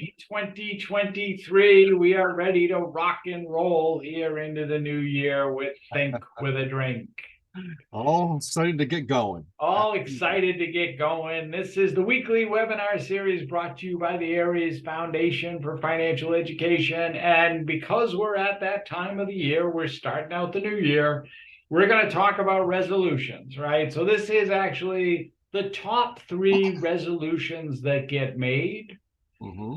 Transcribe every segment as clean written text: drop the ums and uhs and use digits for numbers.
2023, we are ready to rock and roll here into the new year with Think with a Drink. All excited to get going. All excited to get going. This is the weekly webinar series brought to you by the ARIES Foundation for Financial Education. And because we're at that time of the year, we're starting out the new year, we're going to talk about resolutions, right? So this is actually the top 3 resolutions that get made.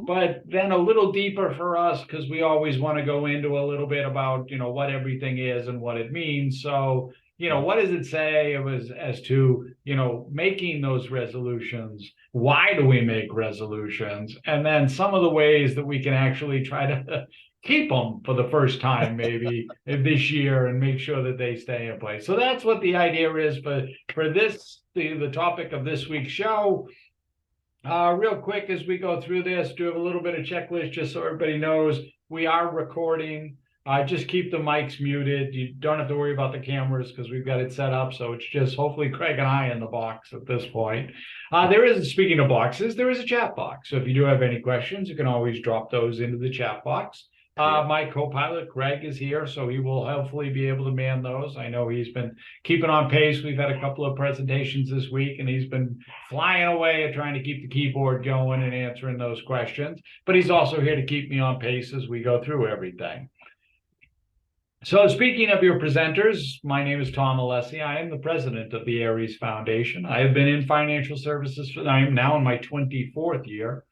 But then a little deeper for us, because we always want to go into a little bit about, what everything is and what it means. So, what does it say as to, making those resolutions? Why do we make resolutions? And then some of the ways that we can actually try to keep them for the first time, maybe this year, and make sure that they stay in place. So that's what the idea is for this, the topic of this week's show. Real quick, as we go through this, do have a little bit of checklist just so everybody knows we are recording. Just keep the mics muted. You don't have to worry about the cameras because we've got it set up. So it's just hopefully Craig and I in the box at this point. Speaking of boxes, there is a chat box. So if you do have any questions, you can always drop those into the chat box. My co-pilot, Greg, is here, so he will hopefully be able to man those. I know he's been keeping on pace. We've had a couple of presentations this week, and he's been flying away at trying to keep the keyboard going and answering those questions. But he's also here to keep me on pace as we go through everything. So speaking of your presenters, my name is Tom Alessi. I am the president of the ARIES Foundation. I have been in financial services I am now in my 24th year.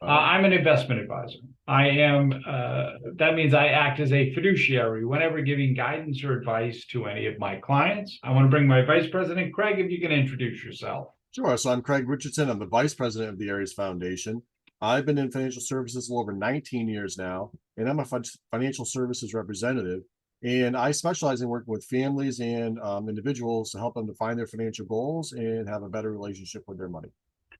I'm an investment advisor. That means I act as a fiduciary whenever giving guidance or advice to any of my clients. I want to bring my vice president, Craig, if you can introduce yourself. Sure. So I'm Craig Richardson. I'm the vice president of the ARIES Foundation. I've been in financial services a little over 19 years now, and I'm a financial services representative. And I specialize in working with families and individuals to help them to find their financial goals and have a better relationship with their money.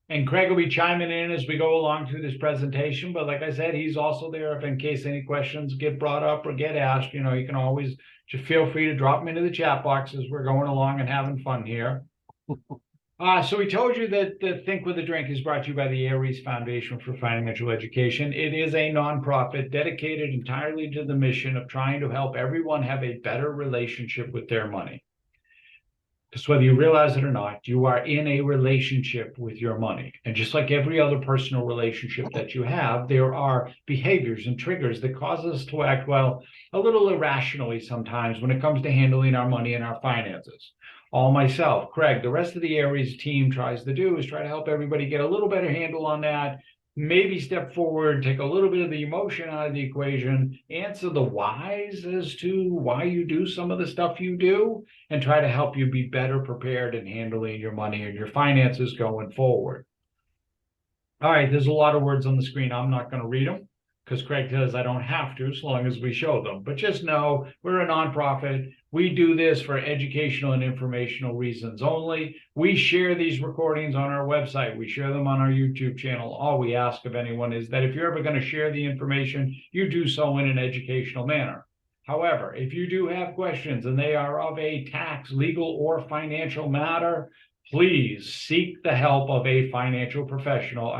And Craig will be chiming in as we go along through this presentation. But like I said, he's also there if in case any questions get brought up or get asked. You can always just feel free to drop them into the chat box as we're going along and having fun here. So we told you that the Think with a Drink is brought to you by the ARIES Foundation for Financial Education. It is a nonprofit dedicated entirely to the mission of trying to help everyone have a better relationship with their money. Because whether you realize it or not, you are in a relationship with your money. And just like every other personal relationship that you have, there are behaviors and triggers that cause us to act, a little irrationally sometimes when it comes to handling our money and our finances. Myself, Craig, the rest of the ARIES team tries to do is try to help everybody get a little better handle on that, maybe step forward, take a little bit of the emotion out of the equation, answer the whys as to why you do some of the stuff you do, and try to help you be better prepared in handling your money and your finances going forward. All right, there's a lot of words on the screen. I'm not going to read them because Craig says I don't have to as long as we show them. But just know we're a nonprofit. We do this for educational and informational reasons only. We share these recordings on our website. We share them on our YouTube channel. All we ask of anyone is that if you're ever going to share the information, you do so in an educational manner. However, if you do have questions and they are of a tax, legal, or financial matter, please seek the help of a financial professional,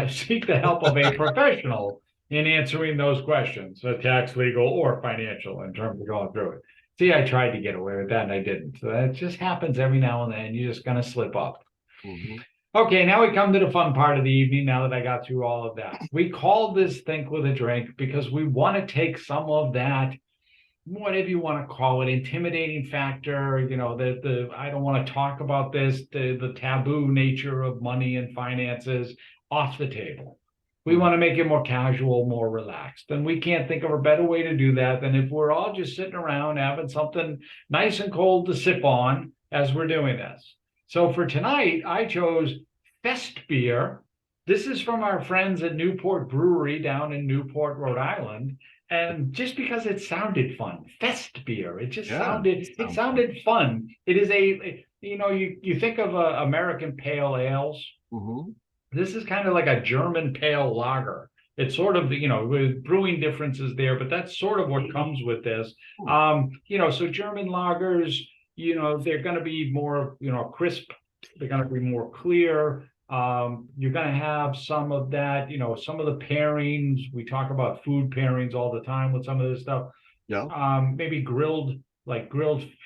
seek the help of a professional in answering those questions, tax, legal, or financial in terms of going through it. See, I tried to get away with that and I didn't. So that just happens every now and then. You're just going to slip up. Okay, now we come to the fun part of the evening now that I got through all of that. We called this Think with a Drink because we want to take some of that, whatever you want to call it, intimidating factor, I don't want to talk about this, the taboo nature of money and finances off the table. We want to make it more casual, more relaxed. And we can't think of a better way to do that than if we're all just sitting around having something nice and cold to sip on as we're doing this. So for tonight, I chose Fest Beer. This is from our friends at Newport Brewery down in Newport, Rhode Island. And just because it sounded fun, Fest Beer, it sounded fun. It is you think of American pale ales. This is kind of like a German pale lager. It's sort of, with brewing differences there, but that's sort of what comes with this. So German lagers, they're going to be more, crisp. They're going to be more clear. You're gonna have some of that, some of the pairings. We talk about food pairings all the time with some of this stuff. Yeah. Maybe grilled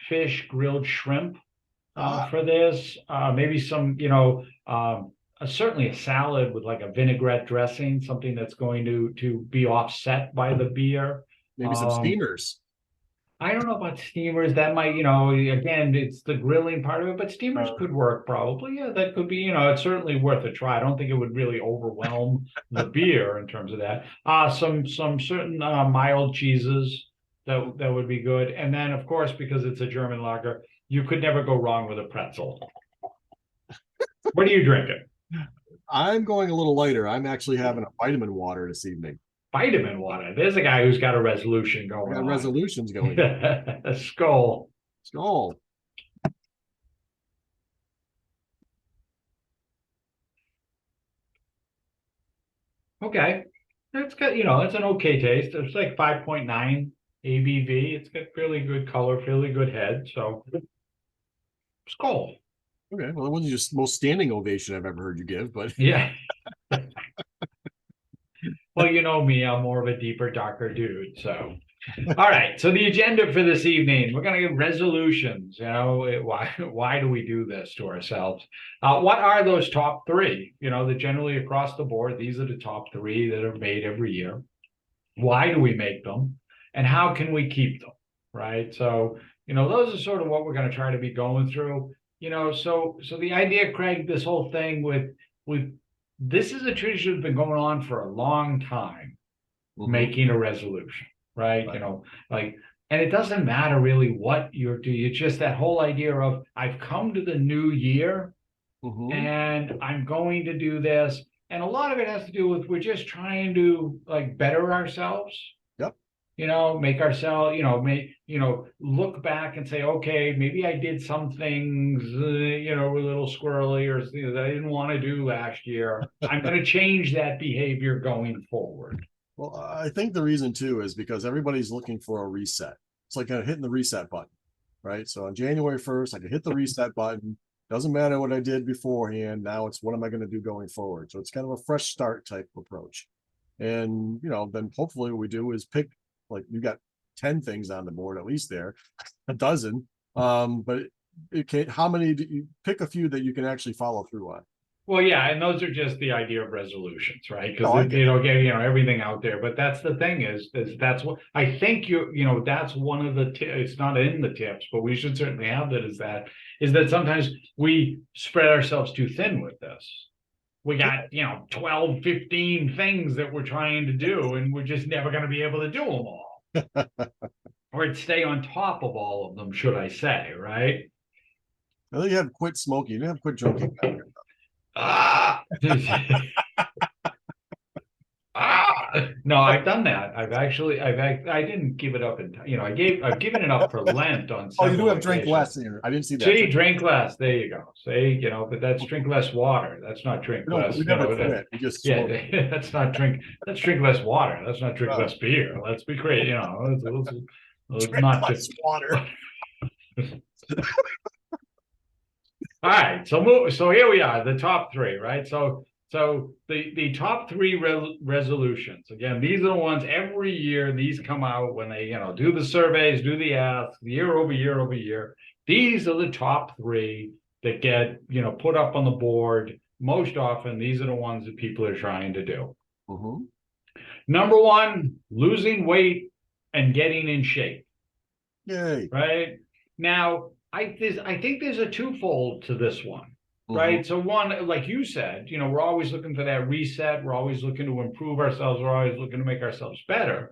fish, grilled shrimp Ah, for this. Maybe some, certainly a salad with like a vinaigrette dressing, something that's going to be offset by the beer. maybe some Um, steamers. I don't know about steamers. That might, again, it's the grilling part of it, but steamers Uh, could work probably. Yeah, that could be, it's certainly worth a try. I don't think it would really overwhelm the beer in terms of that. Some certain mild cheeses that would be good. And then, of course, because it's a German lager, you could never go wrong with a pretzel. What are you drinking? I'm going a little lighter. I'm actually having a vitamin water this evening. Vitamin water. There's a guy who's got a resolution I going got on. resolutions going. A skull. Skull. Okay. It's got, it's an okay taste. It's like 5.9 ABV. It's got fairly good color, fairly good head. So, skull. Okay, well, it wasn't just the most standing ovation I've ever heard you give, but Yeah. Well, you know me, I'm more of a deeper, darker dude. So, all right. So the agenda for this evening, we're going to get resolutions. Why do we do this to ourselves? What are those top three? That generally across the board, these are the top three that are made every year. Why do we make them? And how can we keep them? Right. So, those are sort of what we're going to try to be going through. So the idea, Craig, this whole thing with this is a tradition that's been going on for a long time, making a resolution, right? Right. Like, and it doesn't matter really what you're doing. It's just that whole idea of I've come to the new year Mhm. and I'm going to do this. And a lot of it has to do with we're just trying to like better ourselves, Yep. make ourselves, look back and say, okay, maybe I did some things, were a little squirrely or that I didn't want to do last year. I'm going to change that behavior going forward. Well, I think the reason too is because everybody's looking for a reset. It's like kind of hitting the reset button, right? So on January 1st, I can hit the reset button. Doesn't matter what I did beforehand. Now it's what am I going to do going forward? So it's kind of a fresh start type approach. And then hopefully what we do is pick, like you got 10 things on the board, at least there, a dozen. But it can't, how many do you pick a few that you can actually follow through on? Well, yeah, and those are just the idea of resolutions, right? Because No, I get it. get everything out there. But that's the thing is that's what I think that's one of the it's not in the tips, but we should certainly have that is that sometimes we spread ourselves too thin with this. We got 12, 15 things that we're trying to do, and we're just never going to be able to do them all. Or stay on top of all of them, should I say, right? I think you have quit smoking, you have quit drinking. Ah, no, I've done that. I didn't give it up I've given it up for Lent on Oh, you do several have drink less occasions. here. I didn't see that. See, drink less. There you go. See, but that's drink less water. That's not drink less. We never quit. We just Yeah, smoke. that's not drink. That's drink less water. That's not drink Oh, less beer. Let's be great. Let's drink not. less water. All right, so here we are, the top three, right? So the top three resolutions. Again, these are the ones every year. These come out when they do the surveys, do the asks, year over year over year. These are the top three that get put up on the board most often. These are the ones that people are trying to do. Mhm. Number one, losing weight and getting in shape. Yay. Right now, I think there's a twofold to this one, Mhm. right? So one, like you said, we're always looking for that reset. We're always looking to improve ourselves. We're always looking to make ourselves better.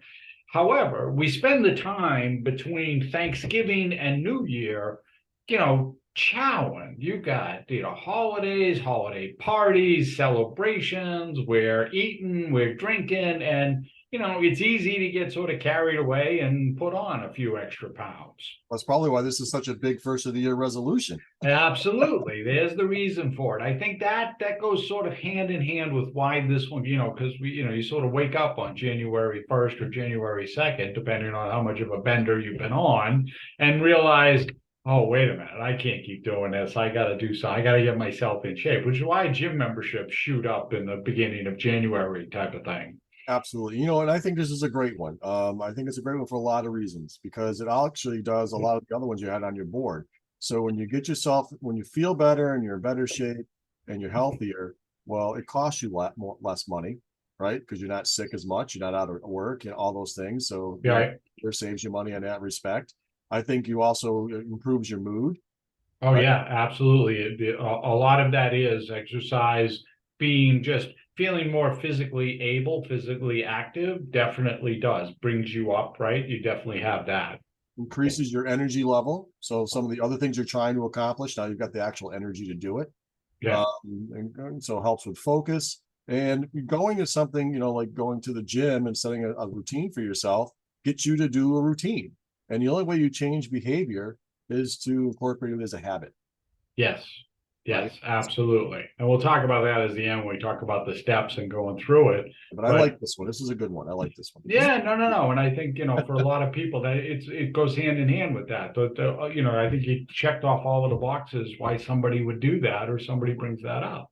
However, we spend the time between Thanksgiving and New Year, chowing. You got, holidays, holiday parties, celebrations. We're eating, we're drinking, and it's easy to get sort of carried away and put on a few extra pounds. That's probably why this is such a big first of the year resolution. Absolutely. There's the reason for it. I think that goes sort of hand in hand with why this one, because you sort of wake up on January 1st or January 2nd, depending on how much of a bender you've been on, and realize, oh, wait a minute, I can't keep doing this. I got to do so. I got to get myself in shape, which is why gym memberships shoot up in the beginning of January type of thing. Absolutely. And I think this is a great one. I think it's a great one for a lot of reasons because it actually does a lot of the other ones you had on your board. So when you feel better and you're in better shape and you're healthier, well, it costs you less money, right? Because you're not sick as much, you're not out of work, all those things. So Yeah. there saves you money in that respect. I think you also it improves your mood, Oh, right? yeah, absolutely. A lot of that is exercise, being just feeling more physically able, physically active, definitely does, brings you up, right? You definitely have that. Increases your energy level. So some of the other things you're trying to accomplish, now you've got the actual energy to do it. Yeah. And so it helps with focus. And going is something, like going to the gym and setting a routine for yourself, gets you to do a routine. And the only way you change behavior is to incorporate it as a habit, Yes. right? Yes, absolutely. And we'll talk about that as the end when we talk about the steps and going through it. But I But like this one. This is a good one. I like this one. yeah, no, no, no. And I think, for a lot of people that it goes hand in hand with that. But I think you checked off all of the boxes why somebody would do that or somebody brings that up.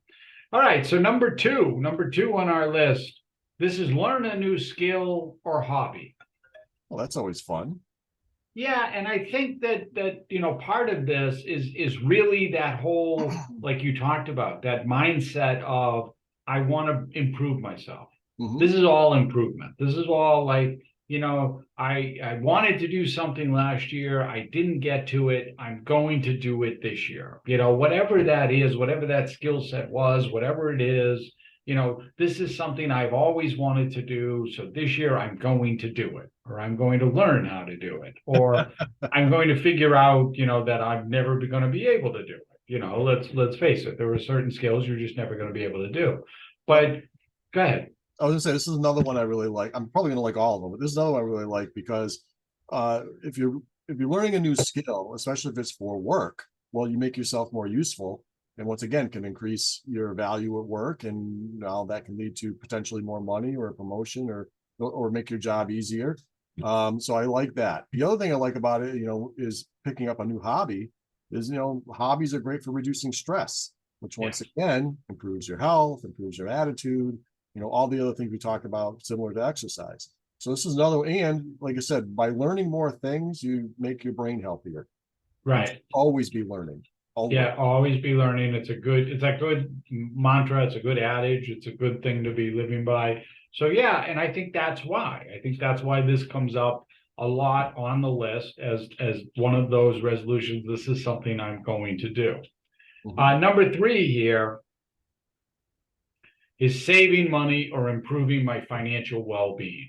All right. So number two on our list, this is learn a new skill or hobby. Well, that's always fun. Yeah, and I think that part of this is really that whole, like you talked about, that mindset of I want to improve myself. Hmm. This is all improvement. This is all like, I wanted to do something last year. I didn't get to it. I'm going to do it this year. Whatever that is, whatever that skill set was, whatever it is, this is something I've always wanted to do. So this year I'm going to do it, or I'm going to learn how to do it, or I'm going to figure out, that I'm never going to be able to do it. Let's face it, there are certain skills you're just never going to be able to do. Well, But go ahead. I was gonna say this is another one I really like. I'm probably gonna like all of them, but this is another one I really like because if you're learning a new skill, especially if it's for work, well, you make yourself more useful, and once again can increase your value at work, and now that can lead to potentially more money or a promotion or make your job easier. So I like that. The other thing I like about it, is picking up a new hobby. Is hobbies are great for reducing stress, which once Yes. again improves your health, improves your attitude, all the other things we talked about similar to exercise. So this is another, and like I said, by learning more things, you make your brain healthier and Right. always be learning. Always. Yeah, always be learning. It's a good mantra. It's a good adage. It's a good thing to be living by. So yeah, and I think that's why. I think that's why this comes up a lot on the list as one of those resolutions. This is something I'm going to do. Mhm. Number three here is saving money or improving my financial well-being.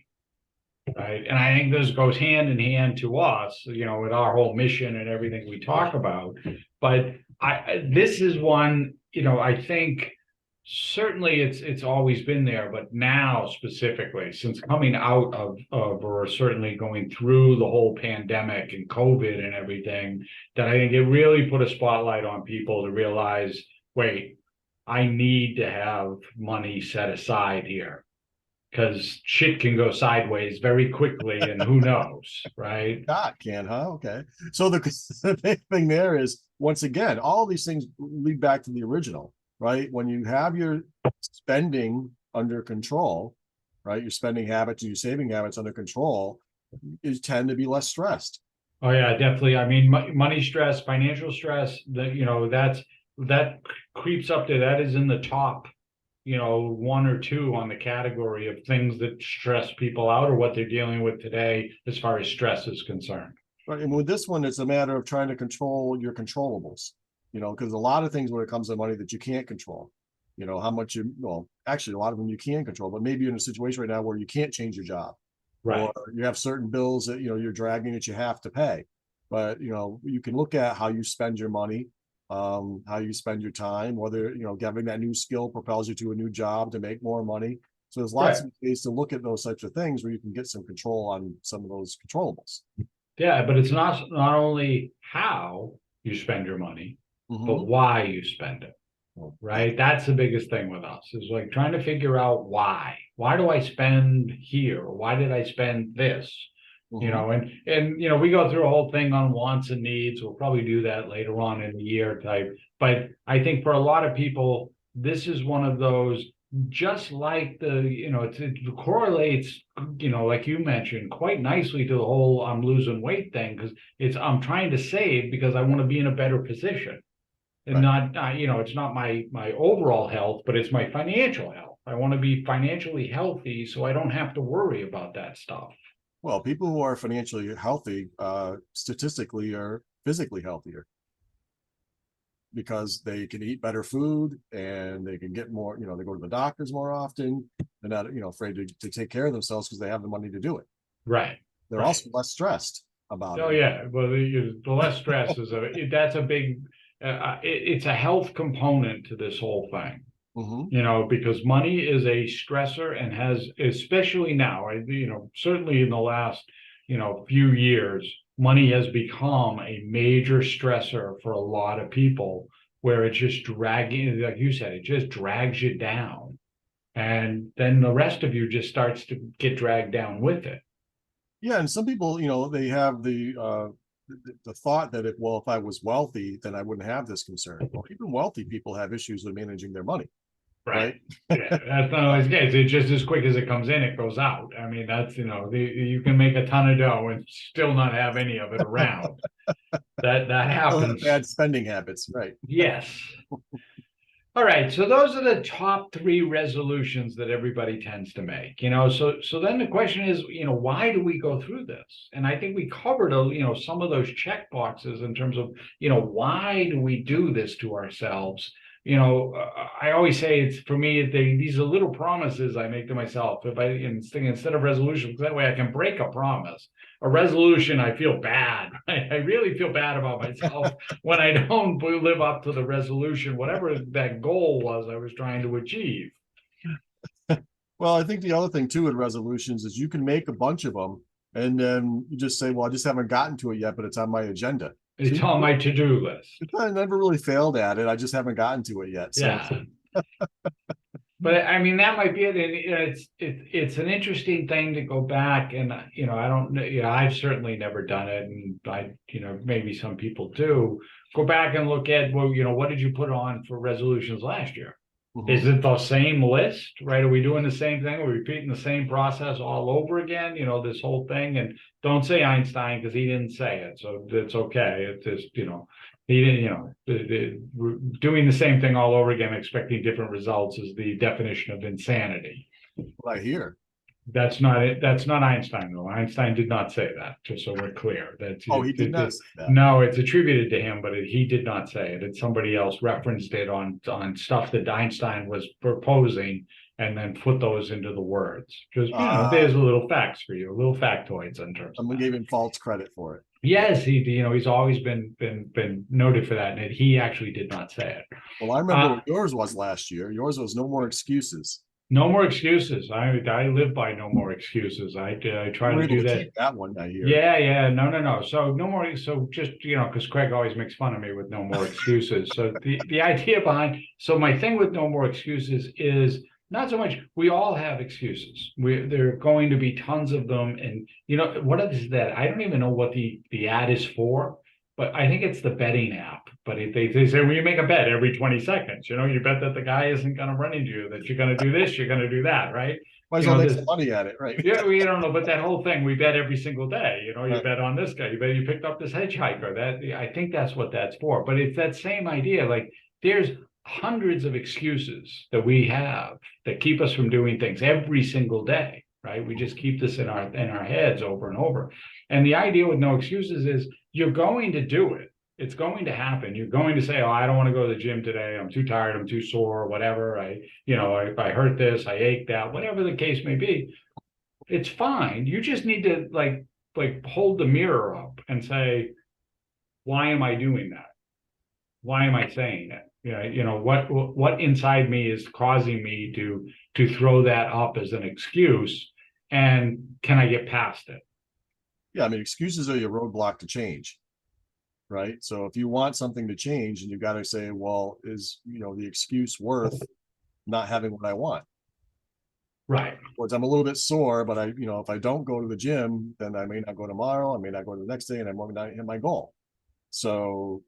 Right. And I think this goes hand in hand to us, with our whole mission and everything we talk about. But this is one, I think certainly it's always been there, but now specifically since coming out of or certainly going through the whole pandemic and COVID and everything, that I think it really put a spotlight on people to realize, wait, I need to have money set aside here because shit can go sideways very quickly and who knows, right? God can, huh? Okay. So the big thing there is once again, all these things lead back to the original, right? When you have your spending under control, right? Your spending habits and your saving habits under control, you tend to be less stressed. Oh yeah, definitely. I mean, money stress, financial stress, that creeps up there. That is in the top, one or two on the category of things that stress people out or what they're dealing with today as far as stress is concerned. Right. And with this one, it's a matter of trying to control your controllables, because a lot of things when it comes to money that you can't control, how much well, actually, a lot of them you can control, but maybe you're in a situation right now where you can't change your job or Right. you have certain bills that, you're dragging that you have to pay. But, you can look at how you spend your money, how you spend your time, whether, having that new skill propels you to a new job to make more money. So there's lots Right. of ways to look at those types of things where you can get some control on some of those controllables. Yeah, but it's not only how you spend your money, but Mm-hmm. why you spend it. Well, Right? That's the biggest thing with us is like trying to figure out why. Why do I spend here? Why did I spend this? you know, and, you know, we go through a whole thing on wants and needs. We'll probably do that later on in the year type. But I think for a lot of people, this is one of those, just like the, you know, it correlates, you know, like you mentioned, quite nicely to the whole I'm losing weight thing, because it's, I'm trying to save because I want to be in a better position. And not, you know, it's not my overall health, but it's my financial health. I want to be financially healthy so I don't have to worry about that stuff. Well, people who are financially healthy, statistically, are physically healthier because they can eat better food and they can get more, you know, they go to the doctors more often. They're not, you know, afraid to take care of themselves because they have the money to do it. Right. They're also less stressed about it. Oh, yeah. Well, the less stress is that's a big, it's a health component to this whole thing. You know, because money is a stressor and has, especially now, you know, certainly in the last, you know, few years, money has become a major stressor for a lot of people, where it's just dragging, like you said, it just drags you down. And then the rest of you just starts to get dragged down with it. Yeah, and some people, you know, they have the thought that if I was wealthy, then I wouldn't have this concern. Well, even wealthy people have issues with managing their money. Right. Yeah, that's not always the case. It's just as quick as it comes in, it goes out. I mean, that's, you know, you can make a ton of dough and still not have any of it around. That happens. Bad spending habits, right? Yes. All right, so those are the top 3 resolutions that everybody tends to make, you know. So then the question is, you know, why do we go through this? And I think we covered, you know, some of those check boxes in terms of, you know, why do we do this to ourselves? You know, I always say, it's, for me, these are little promises I make to myself. If instead of resolutions, that way I can break a promise. A resolution, I feel bad. I really feel bad about myself when I don't live up to the resolution, whatever that goal was I was trying to achieve. Well, I think the other thing too with resolutions is you can make a bunch of them and then you just say, well, I just haven't gotten to it yet, but it's on my agenda. It's on my to-do list. I never really failed at it. I just haven't gotten to it yet. So. Yeah. But I mean, that might be it. It's an interesting thing to go back and, you know, I don't know, you know, I've certainly never done it, and you know, maybe some people do go back and look at, well, you know, what did you put on for resolutions last year? Is it the same list, right? Are we doing the same thing? Are we repeating the same process all over again? You know, this whole thing. And don't say Einstein, because he didn't say it, so it's okay. It's just, you know, he didn't, you know, doing the same thing all over again, expecting different results is the definition of insanity. What I hear. That's not it. That's not Einstein, though. Einstein did not say that, just so we're clear. He did not say that. No, it's attributed to him, but he did not say it. It's somebody else referenced it on stuff that Einstein was proposing, and then put those into the words. Just, you know, there's a little facts for you, a little factoids in terms. Someone gave him false credit for it. Yes, you know, he's always been noted for that, and he actually did not say it. Well, I remember what yours was last year. Yours was no more excuses. No more excuses. I live by no more excuses. I try to do that. That one, I hear. Yeah. No. So no more. So just, you know, because Craig always makes fun of me with no more excuses. So the idea behind, so my thing with no more excuses is not so much, we all have excuses. There are going to be tons of them. And, you know, what is that? I don't even know what the ad is for, but I think it's the betting app. But they say, well, you make a bet every 20 seconds, you know, you bet that the guy isn't going to run into you, that you're going to do this, you're going to do that, right? Might as well make some money at it, right? Yeah, we don't know, but that whole thing, we bet every single day, you know, you bet on this guy, you bet you picked up this hitchhiker. I think that's what that's for. But it's that same idea, like there's hundreds of excuses that we have that keep us from doing things every single day, right? We just keep this in our heads over and over. And the idea with no excuses is you're going to do it. It's going to happen. You're going to say, oh, I don't want to go to the gym today. I'm too tired. I'm too sore, whatever. I hurt this, I ache that, whatever the case may be. It's fine. You just need to like hold the mirror up and say, why am I doing that? Why am I saying it? You know, what inside me is causing me to throw that up as an excuse, and can I get past it? Yeah, I mean, excuses are your roadblock to change. Right. So if you want something to change, and you got to say, well, is, you know, the excuse worth not having what I want? Right. Whereas I'm a little bit sore, but if I don't go to the gym, then I may not go tomorrow. I may not go to the next day, and I might not hit my goal. So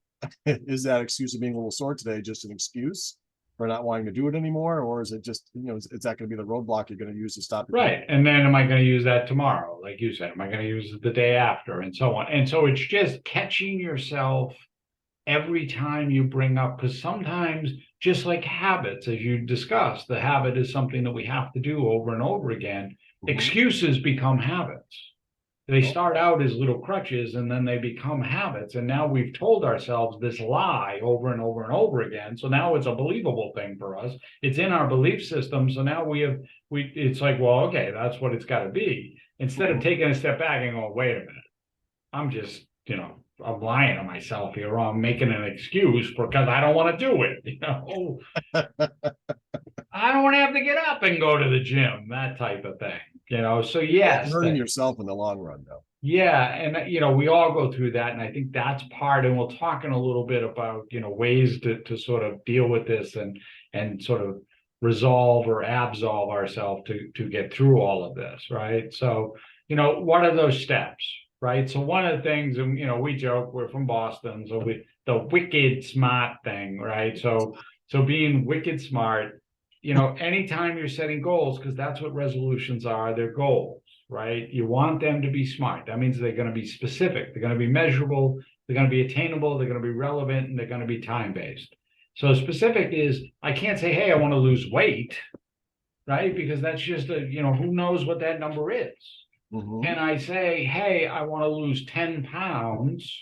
is that excuse of being a little sore today just an excuse for not wanting to do it anymore? Or is it just, is that going to be the roadblock you're going to use to stop your Right. And then am I going to use that tomorrow? Like you said, am I going to use it the day after and so on? And so it's just catching yourself every time you bring up, because sometimes, just like habits, as you discussed, the habit is something that we have to do over and over again. Excuses become habits. They start out as little crutches and then they become habits. And now we've told ourselves this lie over and over and over again. So now it's a believable thing for us. It's in our belief system. So now it's like, well, okay, that's what it's got to be. Instead of taking a step back and going, wait a minute, I'm just, I'm lying to myself here, or I'm making an excuse because I don't want to do it. I don't want to have to get up and go to the gym, that type of thing. So yes, hurting yourself in the long run, though. Yeah, and we all go through that, and I think that's part. And we'll talk in a little bit about ways to sort of deal with this and sort of resolve or absolve ourselves to get through all of this, right? So what are those steps, right? So one of the things, and we joke, we're from Boston, so the wicked smart thing, right? So being wicked smart. Anytime you're setting goals, because that's what resolutions are, they're goals, right? You want them to be smart. That means they're going to be specific, they're going to be measurable, they're going to be attainable, they're going to be relevant, and they're going to be time-based. So specific is, I can't say, hey, I want to lose weight, right? Because that's just who knows what that number is. And I say, hey, I want to lose 10 pounds,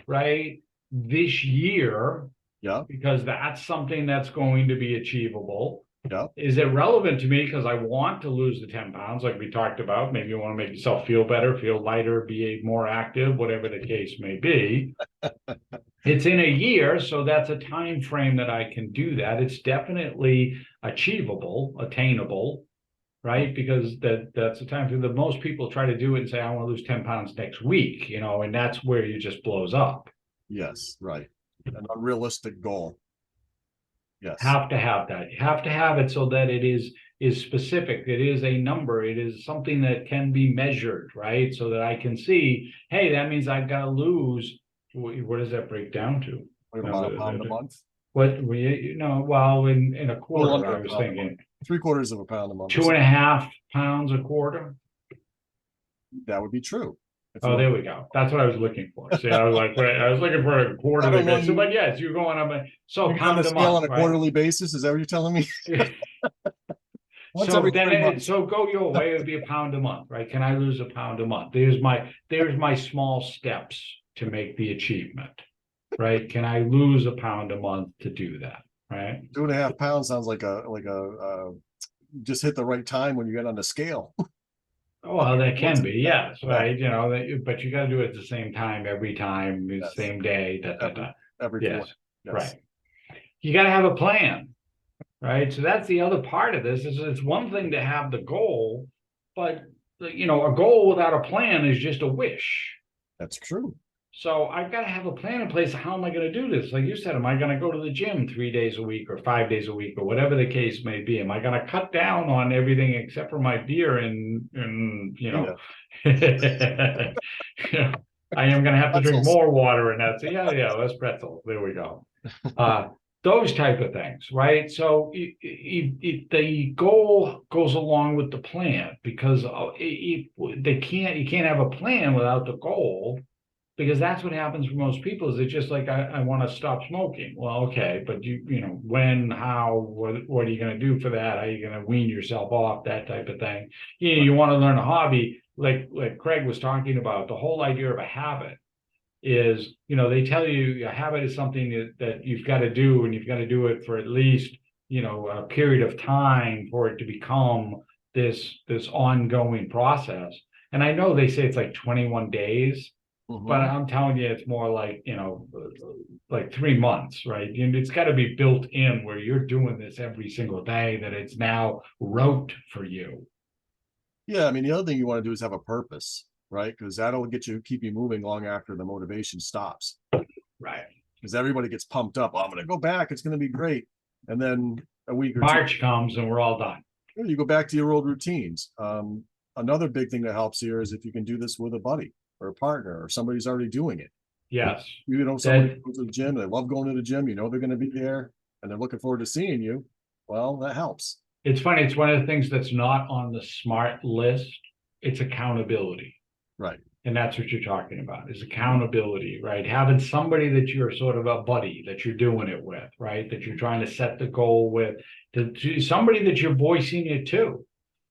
right, this year, because that's something that's going to be achievable. Is it relevant to me because I want to lose the 10 pounds, like we talked about? Maybe you want to make yourself feel better, feel lighter, be more active, whatever the case may be. It's in a year, so that's a time frame that I can do that. It's definitely achievable, attainable, right? Because that's the time frame that most people try to do it and say, I want to lose 10 pounds next week, and that's where it just blows up. Yes, right. An unrealistic goal. Yes. Have to have that. You have to have it so that it is specific. It is a number. It is something that can be measured, right? So that I can see, hey, that means I've got to lose. What does that break down to? About a pound a month. Well, in a quarter, I was thinking 3/4 of a pound a month. 2.5 pounds a quarter. That would be true. Oh, there we go. That's what I was looking for. See, I was like, I was looking for a quarterly basis. But yes, you're going up. So pound a month on a quarterly basis. Is that what you're telling me? So go your way. It would be a pound a month, right? Can I lose a pound a month? There's my small steps to make the achievement, right? Can I lose a pound a month to do that, right? 2.5 pounds sounds like a just hit the right time when you get on the scale. Oh, well, that can be, yes, right. But you got to do it at the same time every time, the same day. Every yes, right. You got to have a plan, right? So that's the other part of this. Is it's one thing to have the goal, but a goal without a plan is just a wish. That's true. So I've got to have a plan in place. How am I going to do this? Like you said, am I going to go to the gym 3 days a week or 5 days a week or whatever the case may be? Am I going to cut down on everything except for my beer and I am going to have to drink more water and that's less pretzels. There we go. Those type of things, right? So the goal goes along with the plan because you can't have a plan without the goal. Because that's what happens for most people is it's just like, I want to stop smoking. Well, okay, but when, how, what are you going to do for that? How are you going to wean yourself off, that type of thing? You want to learn a hobby, like Craig was talking about. The whole idea of a habit is, they tell you a habit is something that you've got to do, and you've got to do it for at least, a period of time for it to become this ongoing process. And I know they say it's like 21 days. But I'm telling you, it's more like, like 3 months, right? It's got to be built in where you're doing this every single day, that it's now rote for you. Yeah. I mean, the other thing you want to do is have a purpose, right? Because that'll keep you moving long after the motivation stops. Right. Because everybody gets pumped up. Oh, I'm going to go back. It's going to be great. And then a week or March comes and we're all done. You go back to your old routines. Another big thing that helps here is if you can do this with a buddy or a partner or somebody who's already doing it. Yes. You know, somebody goes to the gym, they love going to the gym, you know, they're going to be there and they're looking forward to seeing you. Well, that helps. It's funny. It's one of the things that's not on the SMART list. It's accountability. Right. And that's what you're talking about, is accountability, right? Having somebody that you're sort of a buddy that you're doing it with, right? That you're trying to set the goal with, to somebody that you're voicing it to,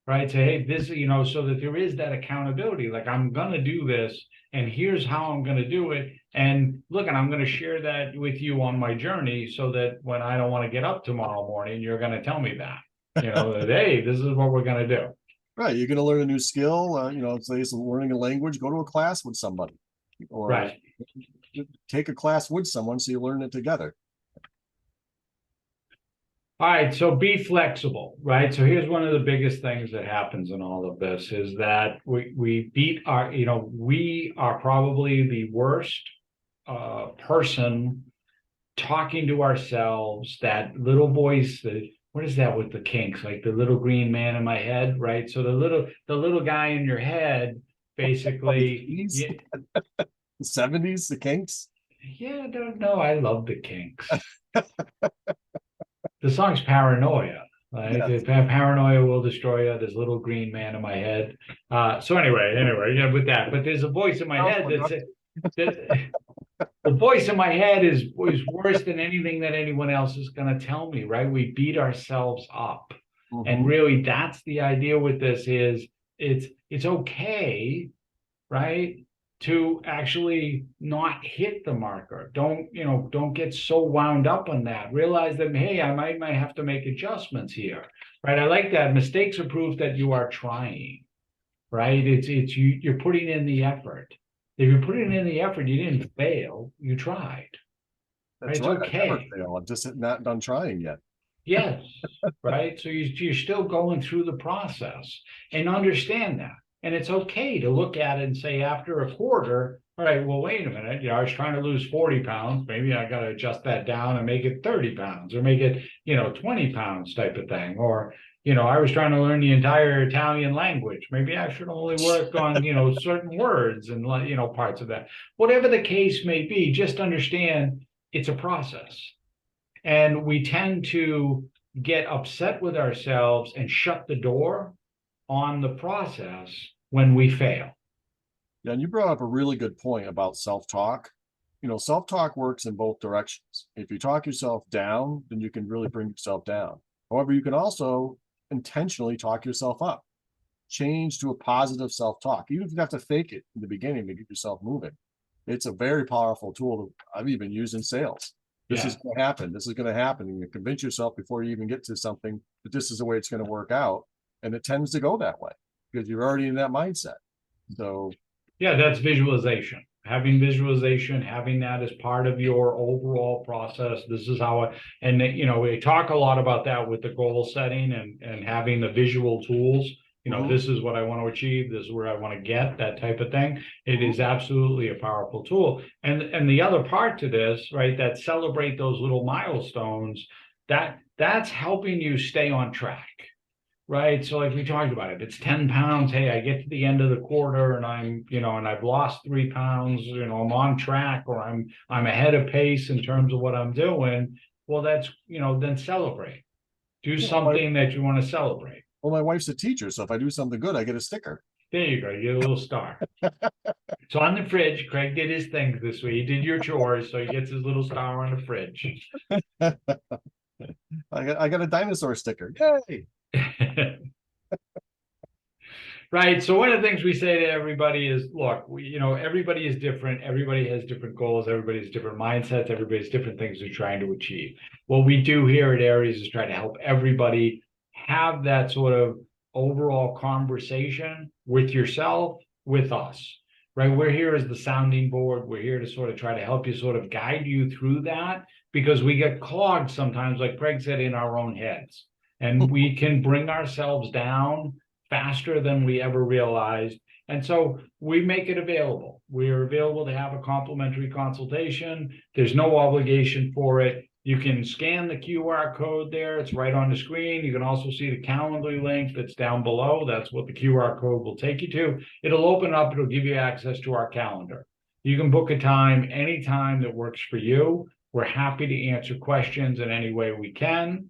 right? Say, hey, this, you know, so that there is that accountability. Like, I'm going to do this, and here's how I'm going to do it. And look, and I'm going to share that with you on my journey so that when I don't want to get up tomorrow morning, you're going to tell me that, you know, that, hey, this is what we're going to do. Right. You're going to learn a new skill, you know, say it's learning a language, go to a class with somebody or Right. take a class with someone so you learn it together. All right, so be flexible, right? So here's one of the biggest things that happens in all of this is that we beat our, you know, we are probably the worst person talking to ourselves, that little voice, that what is that with the kinks, like the little green man in my head, right? So the little guy in your head, basically. The 70s, the Kinks. Yeah, no, I love the Kinks. The song's Paranoia. Right? Yes. Paranoia will destroy you. This little green man in my head. So anyway, yeah, with that, but there's a voice in my head that the voice in my head is worse than anything that anyone else is going to tell me. Right? We beat ourselves up, and really, that's the idea with this. Is it's okay, right? To actually not hit the marker. Don't get so wound up on that. Realize that, hey, I might have to make adjustments here, right? I like that. Mistakes are proof that you are trying, right? You're putting in the effort. If you're putting in the effort, you didn't fail, you tried. That's right. Okay. I never fail. I'm just not done trying yet. Yes, right? So you're still going through the process, and understand that. And it's okay to look at it and say, after a quarter, all right, well, wait a minute, I was trying to lose 40 pounds. Maybe I got to adjust that down and make it 30 pounds or make it, 20 pounds type of thing. Or, I was trying to learn the entire Italian language. Maybe I should only work on, certain words and, parts of that. Whatever the case may be, just understand it's a process. And we tend to get upset with ourselves and shut the door on the process when we fail. Yeah, and you brought up a really good point about self-talk. Self-talk works in both directions. If you talk yourself down, then you can really bring yourself down. However, you can also intentionally talk yourself up. Change to a positive self-talk. Even if you have to fake it in the beginning to get yourself moving. It's a very powerful tool that I've even used in sales. This is going to happen. This is going to happen. And you convince yourself before you even get to something that this is the way it's going to work out. And it tends to go that way because you're already in that mindset. So, yeah, that's visualization. Having visualization, having that as part of your overall process. This is how we talk a lot about that with the goal setting and having the visual tools. This is what I want to achieve. This is where I want to get, that type of thing. It is absolutely a powerful tool. And the other part to this, right, that celebrate those little milestones, that's helping you stay on track. Right. So like we talked about, if it's 10 pounds, hey, I get to the end of the quarter and I'm, and I've lost 3 pounds, I'm on track, or I'm ahead of pace in terms of what I'm doing. Well, that's, then celebrate. Do something that you want to celebrate. Well, my wife's a teacher, so if I do something good, I get a sticker. There you go. You get a little star. So on the fridge, Craig did his things this week. He did your chores, so he gets his little star on the fridge. I got a dinosaur sticker. Yay! Right. So one of the things we say to everybody is, look, everybody is different. Everybody has different goals. Everybody has different mindsets. Everybody has different things they're trying to achieve. What we do here at ARIES is try to help everybody have that sort of overall conversation with yourself, with us, right? We're here as the sounding board. We're here to sort of try to help you, sort of guide you through that, because we get clogged sometimes, like Craig said, in our own heads. And we can bring ourselves down faster than we ever realized. And so we make it available. We are available to have a complimentary consultation. There's no obligation for it. You can scan the QR code there. It's right on the screen. You can also see the Calendly link that's down below. That's what the QR code will take you to. It'll open up. It'll give you access to our calendar. You can book a time anytime that works for you. We're happy to answer questions in any way we can.